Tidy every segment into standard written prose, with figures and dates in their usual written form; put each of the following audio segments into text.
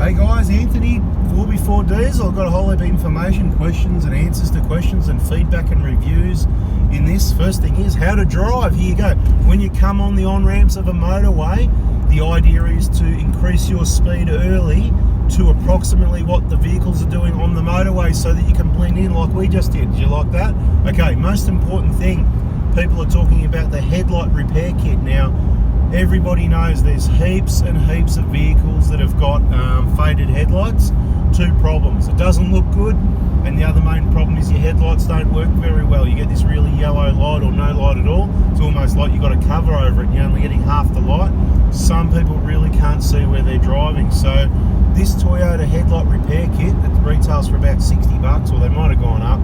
Hey guys, Anthony, 4B4Ds. I've got a whole heap of information, questions and answers to questions and feedback and reviews in this. First thing is how to drive. Here you go. When you come on the on-ramps of a motorway, the idea is to increase your speed early to approximately what the vehicles are doing on the motorway so that you can blend in like we just did. Did you like that? Okay, most important thing, people are talking about the headlight repair kit. Now, everybody knows there's heaps and heaps of vehicles that have got faded headlights. Two problems: it doesn't look good, and the other main problem is your headlights don't work very well. You get this really yellow light or no light at all. It's almost like you've got a cover over it and you're only getting half the light. Some people really can't see where they're driving. So this Toyota headlight repair kit that retails for about $60, or they might have gone up.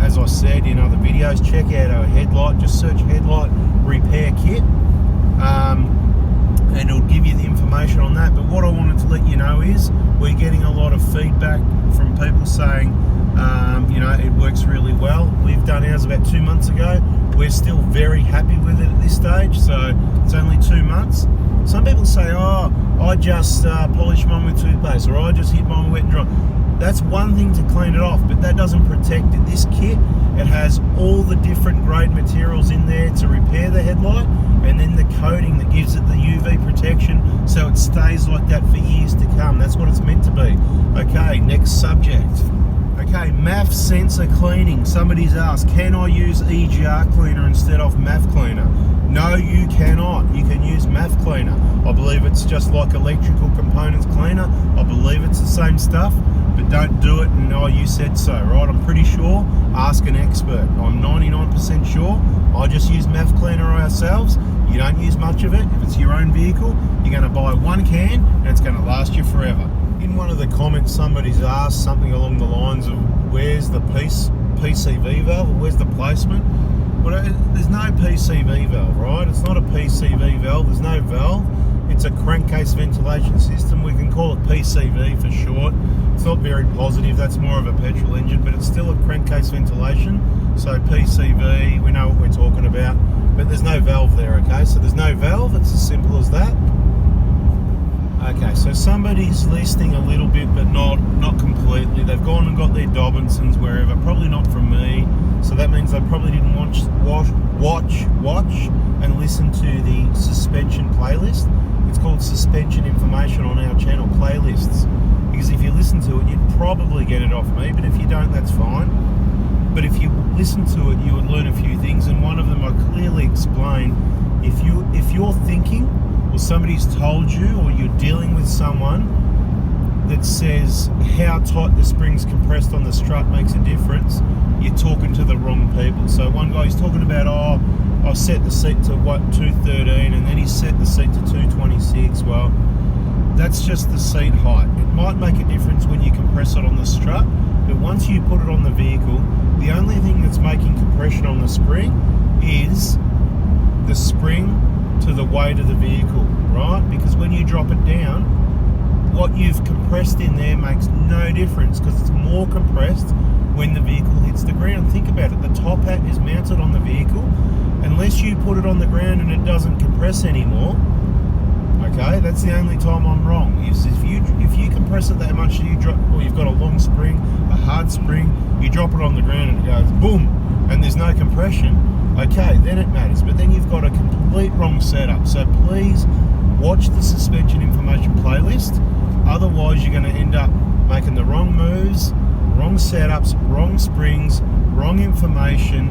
As I said in other videos, check out our headlight, just search headlight repair kit. And it'll give you the information on that. But what I wanted to let you know is we're getting a lot of feedback from people saying, you know, it works really well. We've done ours about 2 months ago. We're still very happy with it at this stage, so it's only 2 months. Some people say, oh, I just polish mine with toothpaste, or I just hit mine with wet and dry. That's one thing to clean it off, but that doesn't protect it. This kit, it has all the different grade materials in there to repair the headlight, and then the coating that gives it the UV protection so it stays like that for years to come. That's what it's meant to be. Okay, next subject. Okay, MAF sensor cleaning. Somebody's asked, can I use EGR cleaner instead of MAF cleaner? No, you cannot. You can use MAF cleaner. I believe it's just like electrical components cleaner. I believe it's the same stuff, but don't do it and oh, you said so, right? I'm pretty sure. Ask an expert. I'm 99% sure. I just use MAF cleaner ourselves. You don't use much of it. If it's your own vehicle, you're going to buy one can and it's going to last you forever. In one of the comments, somebody's asked something along the lines of, where's the PCV valve, or where's the placement? Well, there's no PCV valve, right? It's not a PCV valve. There's no valve. It's a crankcase ventilation system. We can call it PCV for short. It's not very positive. That's more of a petrol engine, but it's still a crankcase ventilation. So PCV, we know what we're talking about, but there's no valve there, okay? So there's no valve. It's as simple as that. Okay, so somebody's listening a little bit, but not completely. They've gone and got their Dobinsons wherever, probably not from me. So that means they probably didn't watch and listen to the suspension playlist. It's called Suspension Information on our channel playlists. Because if you listen to it, you'd probably get it off me, but if you don't, that's fine. But if you listen to it, you would learn a few things, and one of them I clearly explain. If you're thinking, or somebody's told you, or you're dealing with someone that says how tight the spring's compressed on the strut makes a difference, you're talking to the wrong people. So one guy's talking about, oh, I set the seat to 213 and then he set the seat to 226. Well, that's just the seat height. It might make a difference when you compress it on the strut, but once you put it on the vehicle, the only thing that's making compression on the spring is the spring to the weight of the vehicle, right? Because when you drop it down, what you've compressed in there makes no difference, because it's more compressed when the vehicle hits the ground. Think about it. The top hat is mounted on the vehicle. Unless you put it on the ground and it doesn't compress anymore, okay, that's the only time I'm wrong. If you compress it that much, you drop, or you've got a long spring, a hard spring, you drop it on the ground and it goes boom, and there's no compression, okay, then it matters. But then you've got a complete wrong setup. So please watch the suspension information playlist. Otherwise, you're going to end up making the wrong moves, wrong setups, wrong springs, wrong information,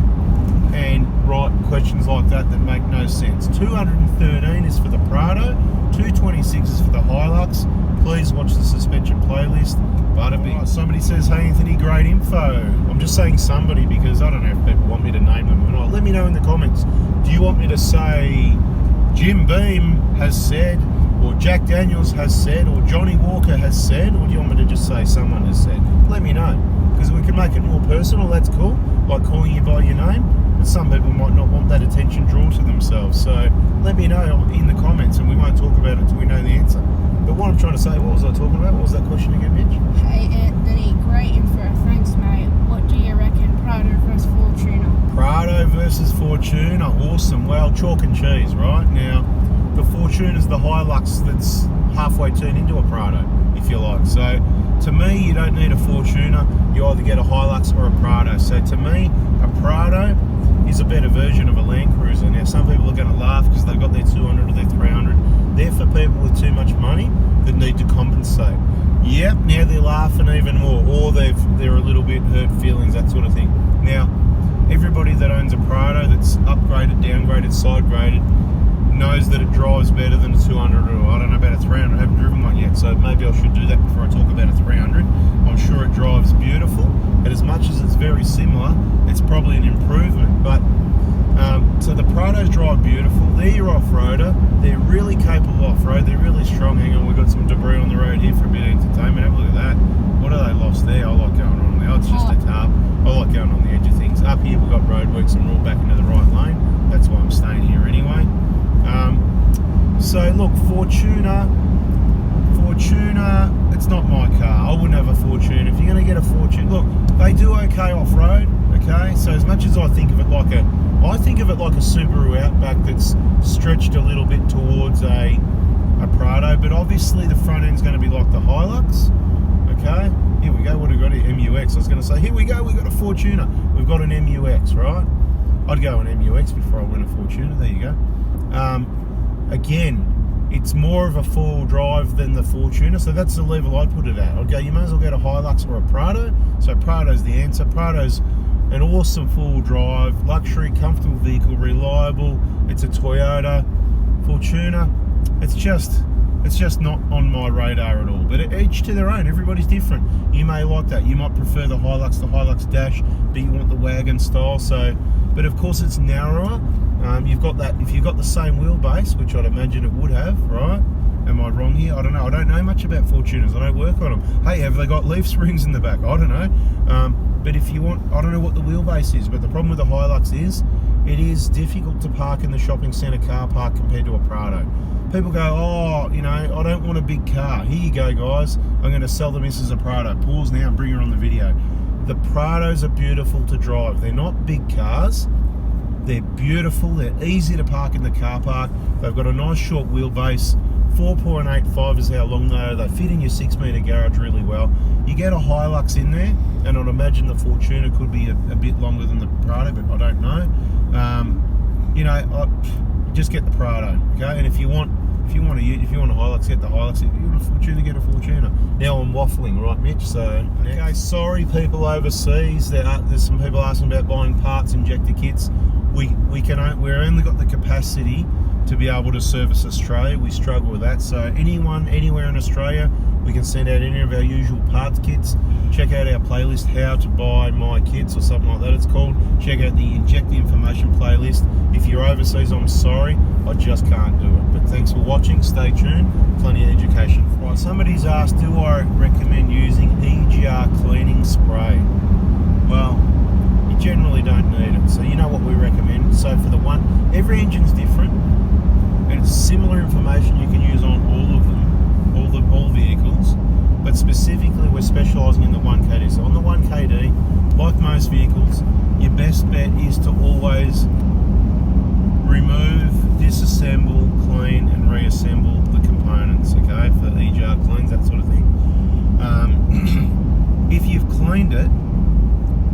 and right questions like that make no sense. 213 is for the Prado, 226 is for the Hilux. Please watch the suspension playlist. Butterby. Somebody says, hey Anthony, great info. I'm just saying somebody because I don't know if people want me to name them or not. Let me know in the comments. Do you want me to say Jim Beam has said, or Jack Daniels has said, or Johnny Walker has said, or do you want me to just say someone has said? Let me know, because we can make it more personal. That's cool, like calling you by your name. But some people might not want that attention drawn to themselves. So let me know in the comments, and we won't talk about it until we know the answer. But what I'm trying to say, what was I talking about? What was that question again, Mitch? Hey Anthony, great info. Thanks, mate. What do you reckon, Prado versus Fortuner? Prado versus Fortuner, awesome. Well, chalk and cheese, right? Now, the Fortuner's the Hilux that's halfway turn into a Prado, if you like. So to me, you don't need a Fortuner. You either get a Hilux or a Prado. So to me, a Prado is a better version of a Land Cruiser. Now, some people are going to laugh because they've got their 200 or their 300. They're for people with too much money that need to compensate. Yep, now they're laughing even more, or they're a little bit hurt feelings, that sort of thing. Now, everybody that owns a Prado that's upgraded, downgraded, side graded knows that it drives better than a 200 or I don't know about a 300. I haven't driven one yet, so maybe I should do that before I talk about a 300. I'm sure it drives beautiful, and as much as it's very similar, it's probably an improvement. But so the Prados drive beautiful. They're your off-roader. They're really capable off-road. They're really strong. Hang on, we've got some debris on the road here for a bit of entertainment. Have a look at that. What are they lost there? I like going on there. Oh, it's just a tarp. I like going on the edge of things. Up here we've got roadworks and we're all back into the right lane. That's why I'm staying here anyway. So look, Fortuner, it's not my car. I wouldn't have a Fortuner. If you're going to get a Fortuner, look, they do okay off-road, okay? So as much as I think of it like a Subaru Outback that's stretched a little bit towards a Prado, but obviously the front end's going to be like the Hilux, okay? Here we go, what have we got here? MUX. I was going to say, here we go, we've got a Fortuner. We've got an MUX, right? I'd go an MUX before I win a Fortuner, there you go. Again, it's more of a four-wheel drive than the Fortuner, so that's the level I'd put it at. I'd go, you may as well get a Hilux or a Prado. So Prado's the answer. Prado's an awesome four-wheel drive, luxury, comfortable vehicle, reliable. It's a Toyota. Fortuner, it's just not on my radar at all. But each to their own. Everybody's different. You may like that. You might prefer the Hilux Dash, but you want the wagon style. So, but of course it's narrower. You've got that. If you've got the same wheelbase, which I'd imagine it would have, right? Am I wrong here? I don't know. I don't know much about Fortuners. I don't work on them. Hey, have they got leaf springs in the back? I don't know. But if you want, I don't know what the wheelbase is, but the problem with the Hilux is it is difficult to park in the shopping centre car park compared to a Prado. People go, oh, you know, I don't want a big car. Here you go, guys. I'm going to sell the missus a Prado. Pause now and bring her on the video. The Prados are beautiful to drive. They're not big cars. They're beautiful. They're easy to park in the car park. They've got a nice short wheelbase. 4.85 is how long they are. They fit in your 6-metre garage really well. You get a Hilux in there, and I'd imagine the Fortuner could be a bit longer than the Prado, but I don't know. You know, just get the Prado, okay? And if you want a Hilux, get the Hilux. If you want a Fortuner, get a Fortuner. Now I'm waffling, right, Mitch? So okay, sorry, people overseas. There's some people asking about buying parts, injector kits. We've only got the capacity to be able to service Australia. We struggle with that. So anyone, anywhere in Australia, we can send out any of our usual parts kits. Check out our playlist, How to Buy My Kits or something like that it's called. Check out the Inject the Information playlist. If you're overseas, I'm sorry, I just can't do it. But thanks for watching, stay tuned, plenty of education. Right, somebody's asked, do I recommend using EGR cleaning spray? Well, you generally don't need it. So you know what we recommend. So for the one, every engine's different, and it's similar information you can use on all of them, all vehicles, but specifically we're specialising in the 1KD. So on the 1KD, like most vehicles, your best bet is to always remove, disassemble, clean and reassemble the components, okay, for EGR cleans, that sort of thing. If you've cleaned it,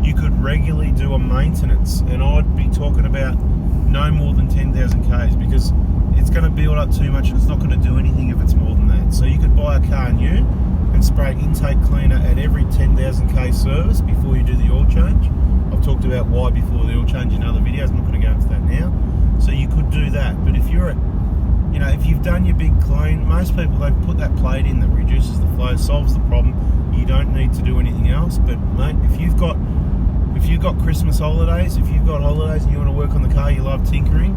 you could regularly do a maintenance, and I'd be talking about no more than 10,000 Ks, because it's going to build up too much and it's not going to do anything if it's more than that. So you could buy a car new and spray intake cleaner at every 10,000 K service before you do the oil change. I've talked about why before the oil change in other videos. I'm not going to go into that now. So you could do that. But if you're if you've done your big clean, most people, they've put that plate in that reduces the flow, solves the problem. You don't need to do anything else. But mate, if you've got Christmas holidays, if you've got holidays and you want to work on the car, you love tinkering,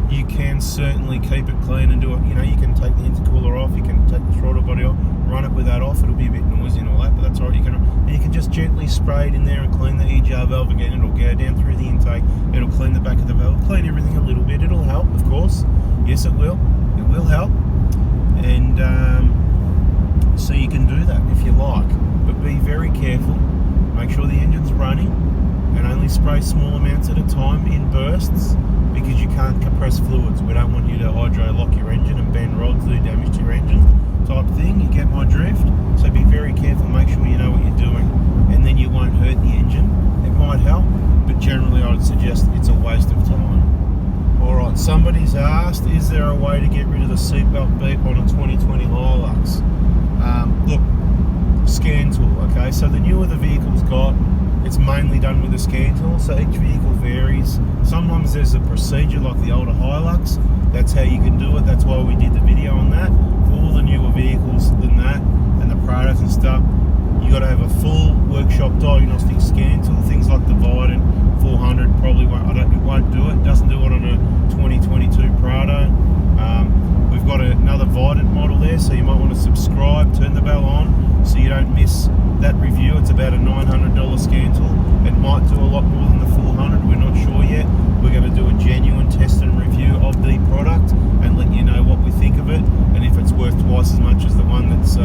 you can certainly keep it clean and do it. You know, you can take the intercooler off, you can take the throttle body off, run it with that off. It'll be a bit noisy and all that, but that's all right. You can just gently spray it in there and clean the EGR valve again. It'll go down through the intake. It'll clean the back of the valve, clean everything a little bit. It'll help, of course. Yes, it will. It will help. And so you can do that if you like, but be very careful. Make sure the engine's running, and only spray small amounts at a time in bursts, because you can't compress fluids. We don't want you to hydro lock your engine and bend rods, do damage to your engine. type thing. You get my drift? So be very careful, make sure you know what you're doing, and then you won't hurt the engine. It might help, but generally I would suggest it's a waste of time. Alright, somebody's asked, is there a way to get rid of the seatbelt beep on a 2020 Hilux? Look, scan tool, okay? So the newer the vehicle's got, it's mainly done with a scan tool, so each vehicle varies. Sometimes there's a procedure like the older Hilux, that's how you can do it, that's why we did the video on that. For all the newer vehicles than that, and the Prados and stuff, you got to have a full workshop diagnostic scan tool. Things like the Vidant 400 probably won't, it won't do it, doesn't do it on a 2022 Prado. We've got another Vidant model there, so you might want to subscribe, turn the bell on, so you don't miss that review. It's about a $900 scan tool. It might do a lot more than the 400, we're not sure yet. We're going to do a genuine test and review of the product and let you know what we think of it, and if it's worth twice as much as the one that's,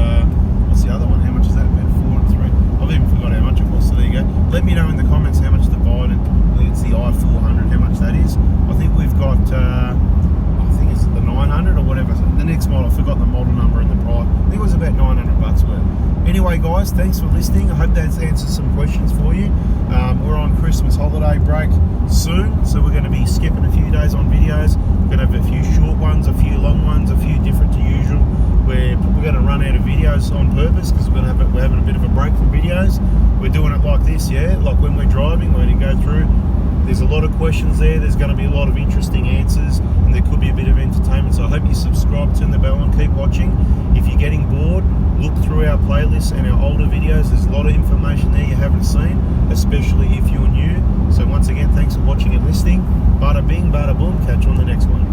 what's the other one? How much is that? About 403. I've even forgot how much it was, so there you go. Let me know in the comments how much the Vidant, I think it's the i400, how much that is. I think we've got, I think it's the 900 or whatever. The next model, I forgot the model number and the price. I think it was about $900 worth. Anyway, guys, thanks for listening. I hope that's answered some questions for you. We're on Christmas holiday break soon, so we're going to be skipping a few days on videos. We're going to have a few short ones, a few long ones, a few different to usual. We're going to run out of videos on purpose because we're having a bit of a break from videos. We're doing it like this, yeah, like when we're driving, we're going to go through. There's a lot of questions there. There's going to be a lot of interesting answers, and there could be a bit of entertainment. So I hope you subscribe, turn the bell on, keep watching. If you're getting bored, look through our playlists and our older videos. There's a lot of information there you haven't seen, especially if you're new. So once again, thanks for watching and listening. Bada bing, bada boom. Catch you on the next one.